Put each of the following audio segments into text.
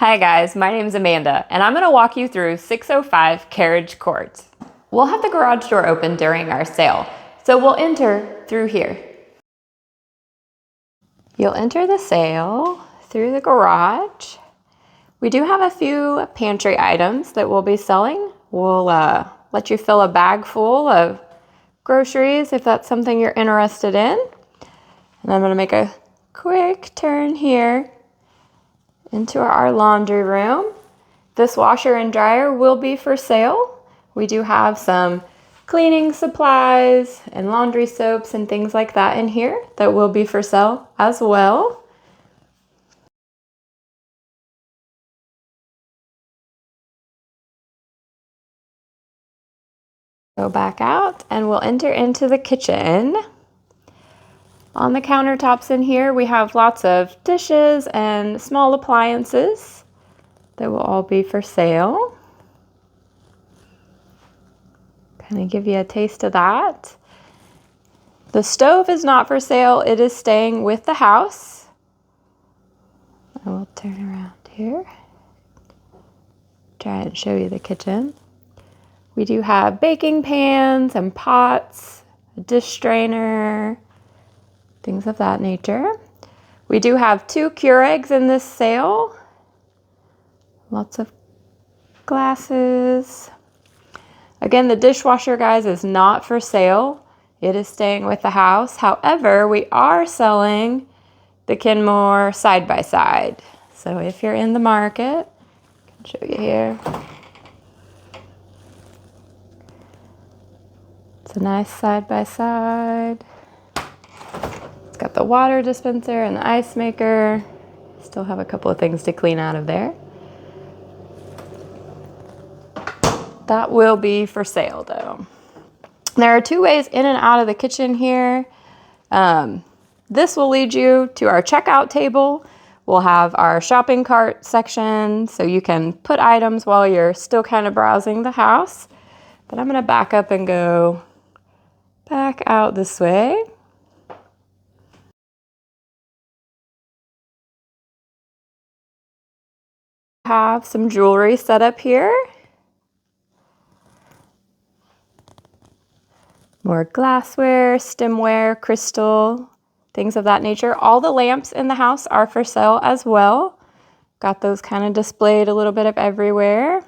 Hi guys, my name is Amanda, and I'm going to walk you through 605 Carriage Court. We'll have the garage door open during our sale, so we'll enter through here. You'll enter the sale through the garage. We do have a few pantry items that we'll be selling. We'll let you fill a bag full of groceries if that's something you're interested in. And I'm going to make a quick turn here into our laundry room. This washer and dryer will be for sale. We do have some cleaning supplies and laundry soaps and things like that in here that will be for sale as well. Go back out and we'll enter into the kitchen. On the countertops in here, we have lots of dishes and small appliances that will all be for sale. Kind of give you a taste of that. The stove is not for sale. It is staying with the house. I will turn around here. Try and show you the kitchen. We do have baking pans and pots, a dish strainer, things of that nature. We do have 2 Keurigs in this sale. Lots of glasses. Again, the dishwasher, guys, is not for sale. It is staying with the house. However, we are selling the Kenmore side-by-side. So if you're in the market, I can show you here. It's a nice side-by-side. It's got the water dispenser and the ice maker. Still have a couple of things to clean out of there. That will be for sale though. There are 2 ways in and out of the kitchen here. This will lead you to our checkout table. We'll have our shopping cart section so you can put items while you're still kind of browsing the house. But I'm going to back up and go back out this way. Have some jewelry set up here. More glassware, stemware, crystal, things of that nature. All the lamps in the house are for sale as well. Got those kind of displayed a little bit of everywhere.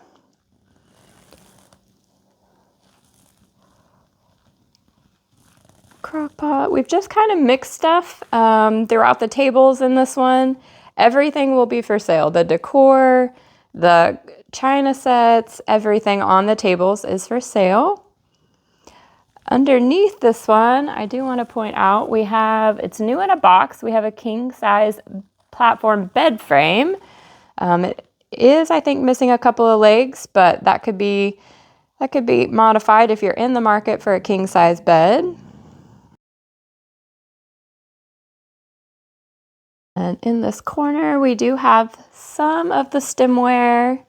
Crock pot. We've just kind of mixed stuff throughout the tables in this one. Everything will be for sale. The decor, the china sets, everything on the tables is for sale. Underneath this one, I do want to point out it's new in a box. We have a king size platform bed frame. It is, I think, missing a couple of legs, but that could be modified if you're in the market for a king size bed. And in this corner, we do have some of the stemware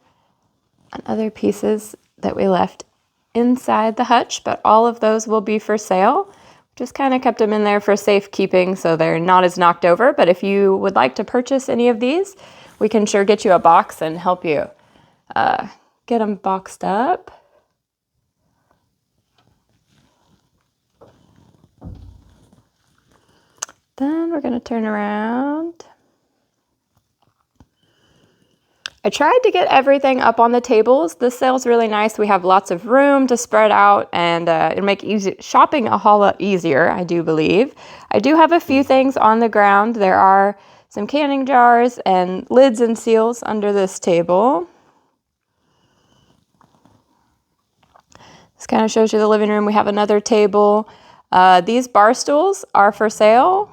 and other pieces that we left inside the hutch, but all of those will be for sale. Just kind of kept them in there for safekeeping so they're not as knocked over. But if you would like to purchase any of these, we can sure get you a box and help you get them boxed up. Then we're going to turn around. I tried to get everything up on the tables. This sale's really nice. We have lots of room to spread out, and it'll make shopping a whole lot easier, I do believe. I do have a few things on the ground. There are some canning jars and lids and seals under this table. This kind of shows you the living room. We have another table. These bar stools are for sale.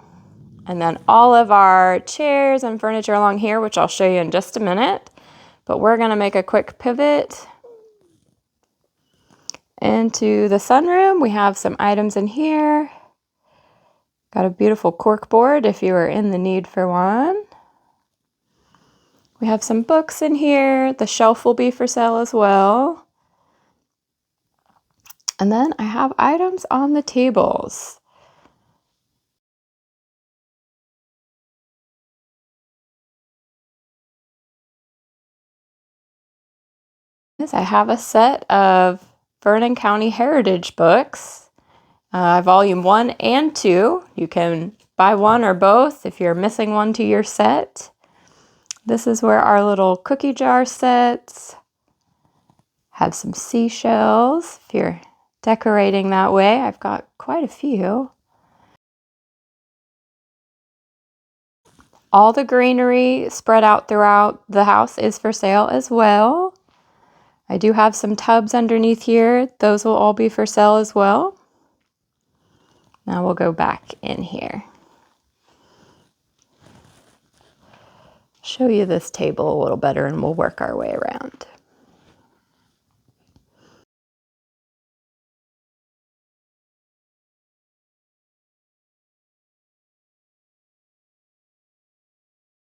And then all of our chairs and furniture along here, which I'll show you in just a minute. But we're going to make a quick pivot into the sunroom. We have some items in here. Got a beautiful cork board if you are in the need for one. We have some books in here. The shelf will be for sale as well. And then I have items on the tables. I have a set of Vernon County Heritage books, volume 1 and 2. You can buy one or both if you're missing one to your set. This is where our little cookie jar sets have some seashells. If you're decorating that way, I've got quite a few. All the greenery spread out throughout the house is for sale as well. I do have some tubs underneath here. Those will all be for sale as well. Now we'll go back in here. Show you this table a little better and we'll work our way around.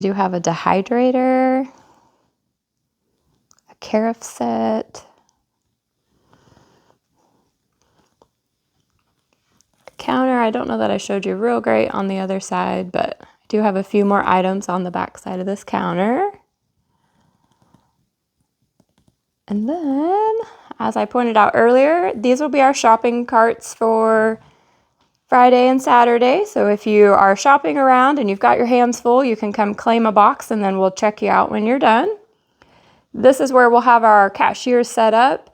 We do have a dehydrator, a carafe set, a counter. I don't know that I showed you real great on the other side, but I do have a few more items on the back side of this counter. And then, as I pointed out earlier, these will be our shopping carts for Friday and Saturday. So if you are shopping around and you've got your hands full, you can come claim a box and then we'll check you out when you're done. This is where we'll have our cashiers set up.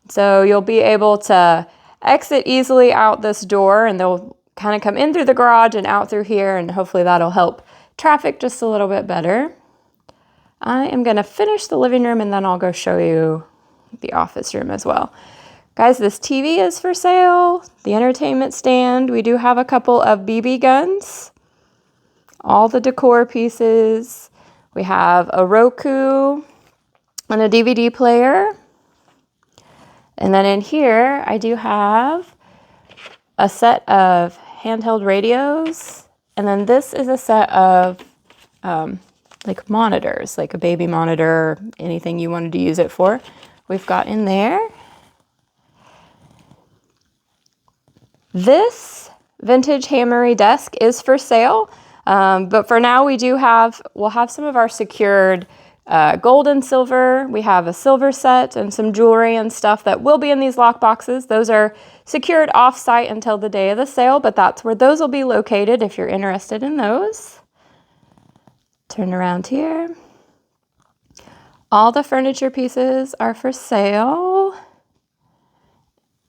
So you'll be able to exit easily out this door and they'll kind of come in through the garage and out through here, and hopefully that'll help traffic just a little bit better. I am going to finish the living room and then I'll go show you the office room as well. Guys, this TV is for sale. The entertainment stand. We do have a couple of BB guns. All the decor pieces. We have a Roku and a DVD player. And then in here, I do have a set of handheld radios. And then this is a set of like monitors, like a baby monitor, anything you wanted to use it for. We've got in there. This vintage Hammery desk is for sale, but for now we'll have some of our secured gold and silver. We have a silver set and some jewelry and stuff that will be in these lock boxes. Those are secured off-site until the day of the sale, but that's where those will be located if you're interested in those. Turn around here. All the furniture pieces are for sale.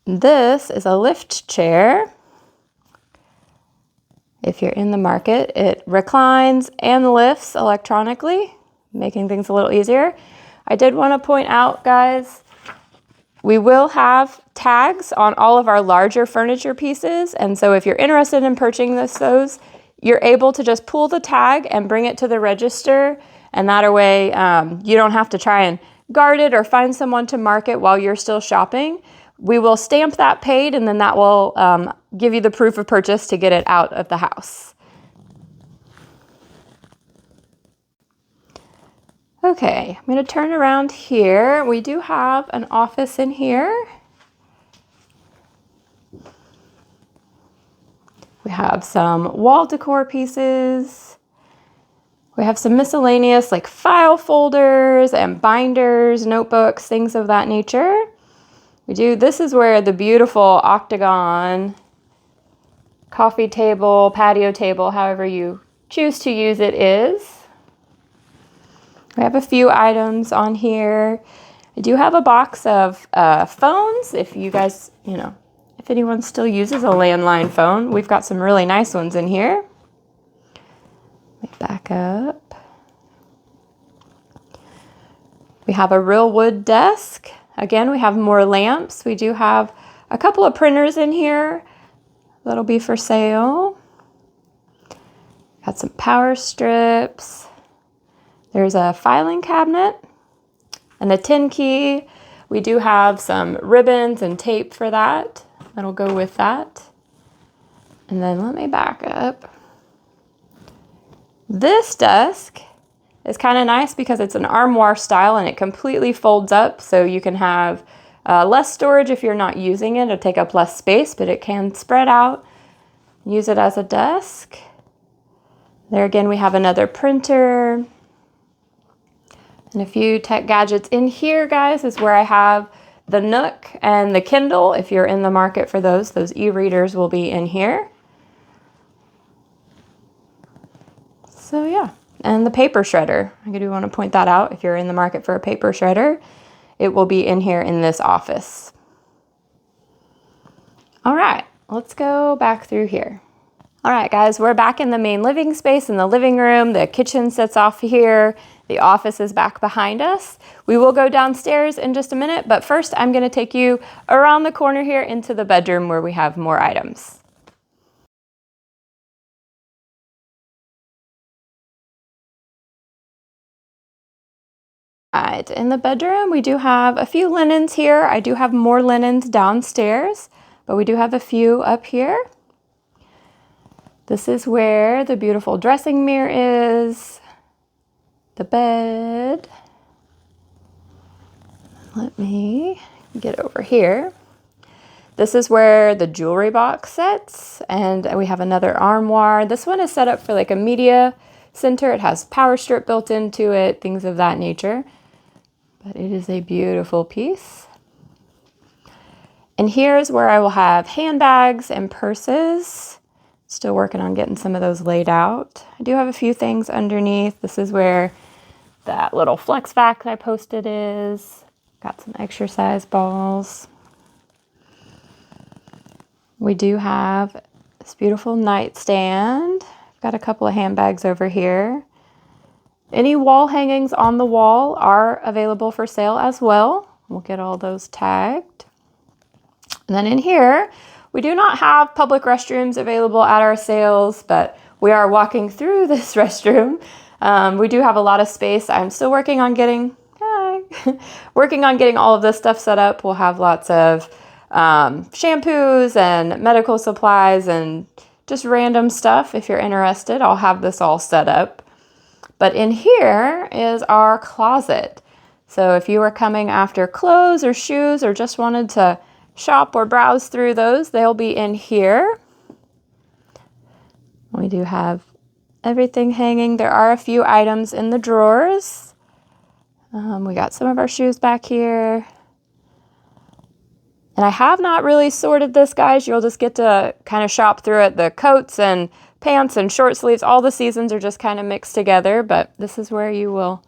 This is a lift chair. If you're in the market, it reclines and lifts electronically, making things a little easier. I did want to point out, guys, we will have tags on all of our larger furniture pieces. And so if you're interested in purchasing those, you're able to just pull the tag and bring it to the register. And that way you don't have to try and guard it or find someone to mark it while you're still shopping. We will stamp that paid, and then that will give you the proof of purchase to get it out of the house. Okay, I'm going to turn around here. We do have an office in here. We have some wall decor pieces. We have some miscellaneous like file folders and binders, notebooks, things of that nature. This is where the beautiful octagon coffee table, patio table, however you choose to use it is. We have a few items on here. I do have a box of phones. If you guys, if anyone still uses a landline phone, we've got some really nice ones in here. Let me back up. We have a real wood desk. Again, we have more lamps. We do have a couple of printers in here that'll be for sale. Got some power strips. There's a filing cabinet and a 10 key. We do have some ribbons and tape for that. That'll go with that. And then let me back up. This desk is kind of nice because it's an armoire style and it completely folds up, so you can have less storage if you're not using it. It'll take up less space, but it can spread out. Use it as a desk. There again, we have another printer, And a few tech gadgets in here, guys, is where I have the Nook and the Kindle. If you're in the market for those e-readers will be in here. So yeah, and the paper shredder. I do want to point that out. If you're in the market for a paper shredder, it will be in here in this office. All right, let's go back through here. All right, guys, we're back in the main living space in the living room. The kitchen sits off here. The office is back behind us. We will go downstairs in just a minute, but first I'm going to take you around the corner here into the bedroom where we have more items. All right, in the bedroom, we do have a few linens here. I do have more linens downstairs, but we do have a few up here. This is where the beautiful dressing mirror is, the bed. Let me get over here. This is where the jewelry box sits, and we have another armoire. This one is set up for like a media center. It has power strip built into it, things of that nature. But it is a beautiful piece. And here's where I will have handbags and purses. Still working on getting some of those laid out. I do have a few things underneath. This is where that little flex vac I posted is. Got some exercise balls. We do have this beautiful nightstand. Got a couple of handbags over here. Any wall hangings on the wall are available for sale as well. We'll get all those tagged. And then in here, we do not have public restrooms available at our sales, but we are walking through this restroom. We do have a lot of space. I'm still working on getting all of this stuff set up. We'll have lots of shampoos and medical supplies and just random stuff. If you're interested, I'll have this all set up. But in here is our closet. So if you were coming after clothes or shoes or just wanted to shop or browse through those, they'll be in here. We do have everything hanging. There are a few items in the drawers. We got some of our shoes back here. And I have not really sorted this, guys. You'll just get to kind of shop through it. The coats and pants and short sleeves, all the seasons are just kind of mixed together, but this is where you will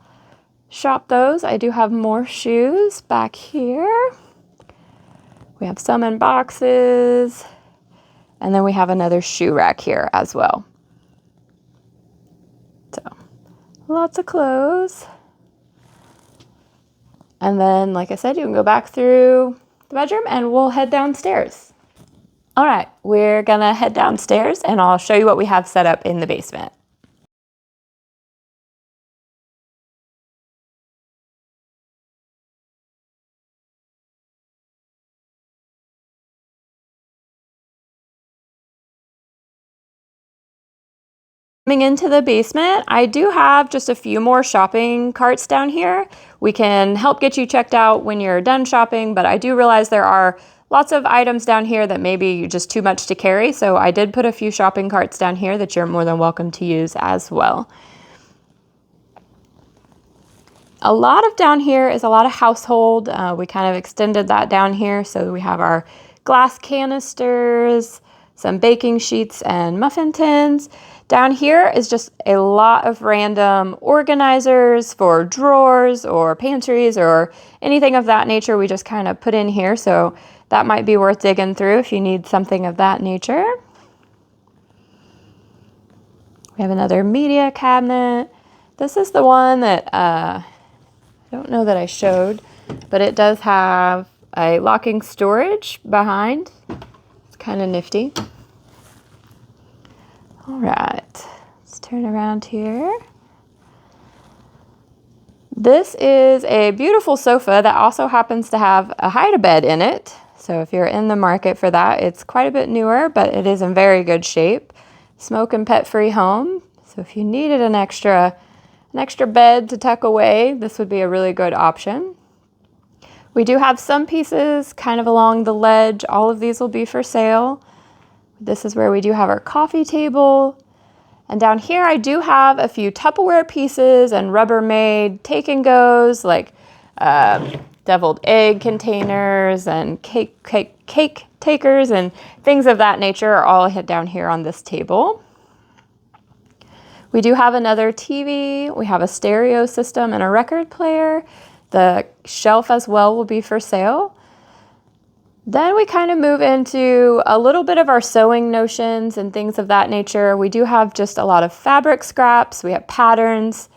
shop those. I do have more shoes back here. We have some in boxes, and then we have another shoe rack here as well. So, lots of clothes. And then, like I said, you can go back through the bedroom and we'll head downstairs. All right, we're gonna head downstairs and I'll show you what we have set up in the basement. Coming into the basement, I do have just a few more shopping carts down here. We can help get you checked out when you're done shopping, but I do realize there are lots of items down here that may be just too much to carry, so I did put a few shopping carts down here that you're more than welcome to use as well. A lot of down here is a lot of household. We kind of extended that down here, so we have our glass canisters, some baking sheets and muffin tins. Down here is just a lot of random organizers for drawers or pantries or anything of that nature we just kind of put in here. So that might be worth digging through if you need something of that nature. We have another media cabinet. This is the one that I don't know that I showed, but it does have a locking storage behind. It's kind of nifty. All right, let's turn around here. This is a beautiful sofa that also happens to have a hide-a-bed in it. So if you're in the market for that, it's quite a bit newer, but it is in very good shape. Smoke and pet-free home. So if you needed an extra bed to tuck away, this would be a really good option. We do have some pieces kind of along the ledge. All of these will be for sale. This is where we do have our coffee table. And down here, I do have a few Tupperware pieces and Rubbermaid take and goes, like deviled egg containers and cake takers and things of that nature are all down here on this table. We do have another TV. We have a stereo system and a record player. The shelf as well will be for sale. Then we kind of move into a little bit of our sewing notions and things of that nature. We do have just a lot of fabric scraps. We have patterns.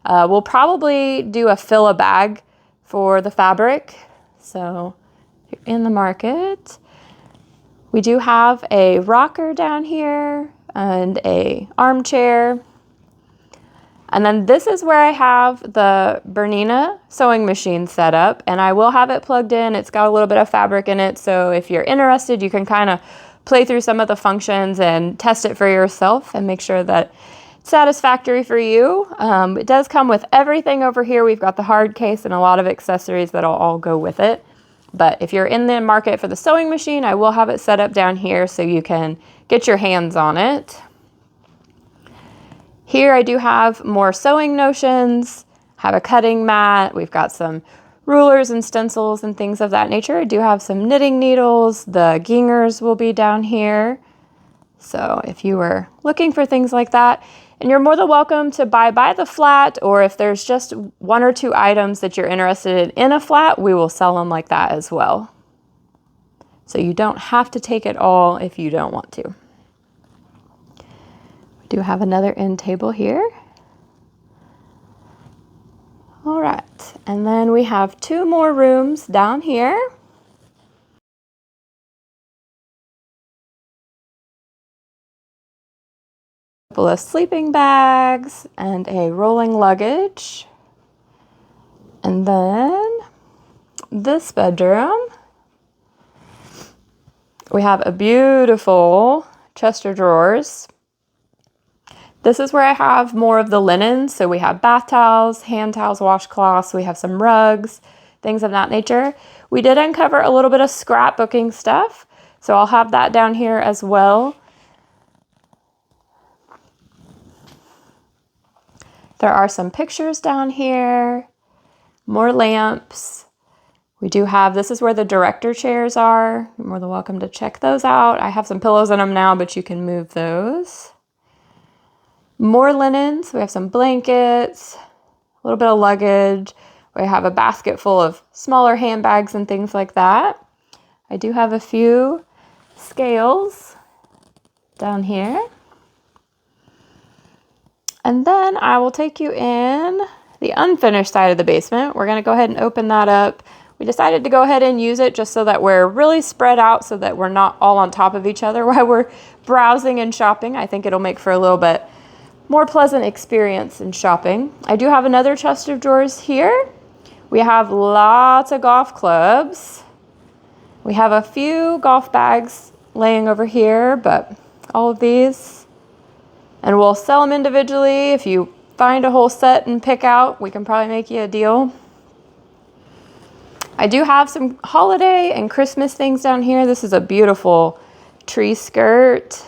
We'll probably do a fill a bag for the fabric. So if you're in the market. We do have a rocker down here and a armchair. And then this is where I have the Bernina sewing machine set up, and I will have it plugged in. It's got a little bit of fabric in it, so if you're interested, you can kind of play through some of the functions and test it for yourself and make sure that it's satisfactory for you. It does come with everything over here. We've got the hard case and a lot of accessories that'll all go with it. But if you're in the market for the sewing machine, I will have it set up down here so you can get your hands on it. Here I do have more sewing notions, have a cutting mat, we've got some rulers and stencils and things of that nature. I do have some knitting needles, the gingers will be down here. So if you were looking for things like that, and you're more than welcome to buy by the flat, or if there's just one or two items that you're interested in a flat, we will sell them like that as well. So you don't have to take it all if you don't want to. Do have another end table here. All right, and then we have two more rooms down here. A couple of sleeping bags and a rolling luggage. And then this bedroom, we have a beautiful chest of drawers. This is where I have more of the linen. So we have bath towels, hand towels, washcloths. We have some rugs, things of that nature. We did uncover a little bit of scrapbooking stuff. So I'll have that down here as well. There are some pictures down here, more lamps. We do have, this is where the director chairs are. You're more than welcome to check those out. I have some pillows in them now, but you can move those. More linens, we have some blankets, a little bit of luggage. We have a basket full of smaller handbags and things like that. I do have a few scales down here. And then I will take you in the unfinished side of the basement. We're gonna go ahead and open that up. We decided to go ahead and use it just so that we're really spread out so that we're not all on top of each other while we're browsing and shopping. I think it'll make for a little bit more pleasant experience in shopping. I do have another chest of drawers here. We have lots of golf clubs. We have a few golf bags laying over here, but all of these, and we'll sell them individually. If you find a whole set and pick out, we can probably make you a deal. I do have some holiday and Christmas things down here. This is a beautiful tree skirt.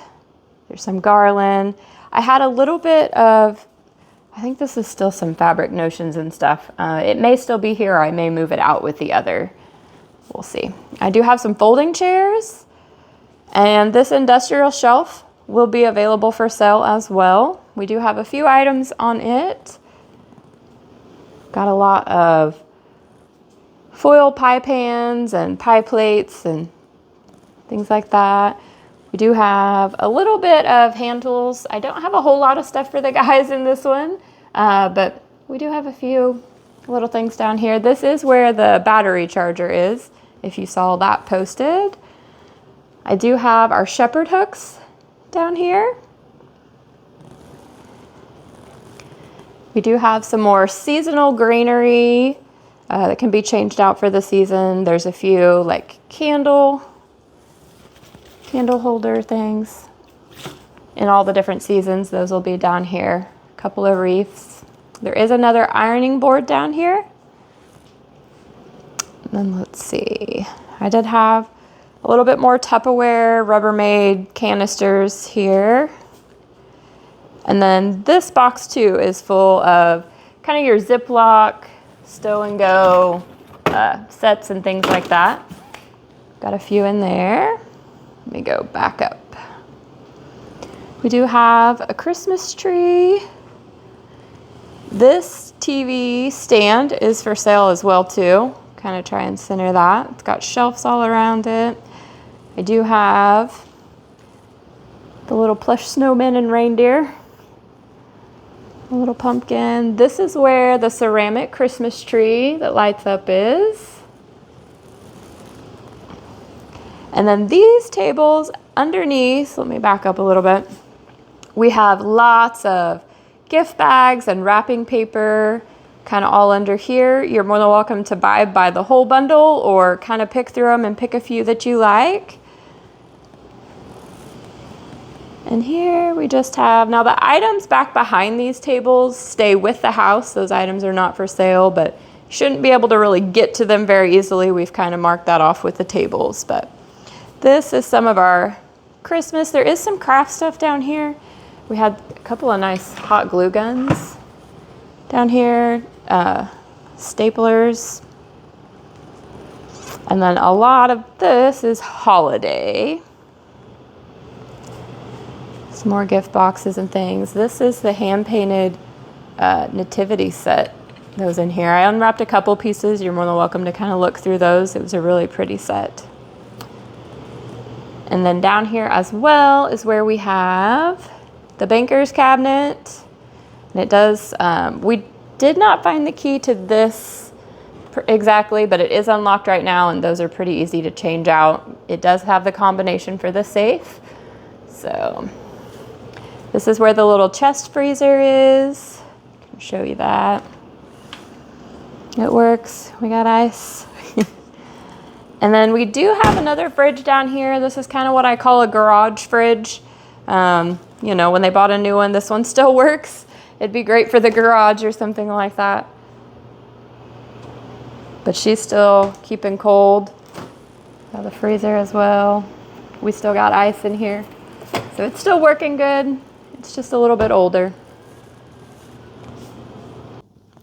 There's some garland. I had a little bit of, I think this is still some fabric notions and stuff. It may still be here, or I may move it out with the other. We'll see. I do have some folding chairs, and this industrial shelf will be available for sale as well. We do have a few items on it. Got a lot of foil pie pans and pie plates and things like that. We do have a little bit of hand tools. I don't have a whole lot of stuff for the guys in this one, but we do have a few little things down here. This is where the battery charger is, if you saw that posted. I do have our shepherd hooks down here. We do have some more seasonal greenery that can be changed out for the season. There's a few like candle holder things in all the different seasons. Those will be down here. A couple of wreaths. There is another ironing board down here. And then let's see. I did have a little bit more Tupperware, Rubbermaid canisters here. And then this box too is full of kind of your Ziploc, stow and go sets and things like that. Got a few in there. Let me go back up. We do have a Christmas tree. This TV stand is for sale as well too. Kind of try and center that. It's got shelves all around it. I do have the little plush snowman and reindeer. A little pumpkin. This is where the ceramic Christmas tree that lights up is. And then these tables underneath, let me back up a little bit. We have lots of gift bags and wrapping paper kind of all under here. You're more than welcome to buy the whole bundle or kind of pick through them and pick a few that you like. And here we just have, now the items back behind these tables stay with the house. Those items are not for sale, but you shouldn't be able to really get to them very easily. We've kind of marked that off with the tables, but this is some of our Christmas. There is some craft stuff down here. We had a couple of nice hot glue guns down here, staplers. And then a lot of this is holiday. Some more gift boxes and things. This is the hand-painted nativity set that was in here. I unwrapped a couple pieces. You're more than welcome to kind of look through those. It was a really pretty set. And then down here as well is where we have the banker's cabinet. And it does, we did not find the key to this exactly, but it is unlocked right now, and those are pretty easy to change out. It does have the combination for the safe. So this is where the little chest freezer is. I can show you that. It works. We got ice. And then we do have another fridge down here. This is kind of what I call a garage fridge. You know, when they bought a new one, this one still works. It'd be great for the garage or something like that. But she's still keeping cold. Got the freezer as well. We still got ice in here. So it's still working good. It's just a little bit older.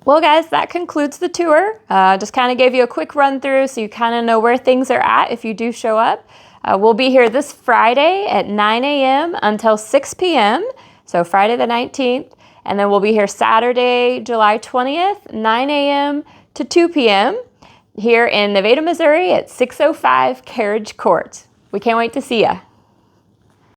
Well guys, that concludes the tour. Just kind of gave you a quick run through so you kind of know where things are at if you do show up. We'll be here this Friday at 9 a.m. until 6 p.m. So Friday the 19th. And then we'll be here Saturday, July 20th, 9 a.m. to 2 p.m. here in Nevada, Missouri at 605 Carriage Court. We can't wait to see ya.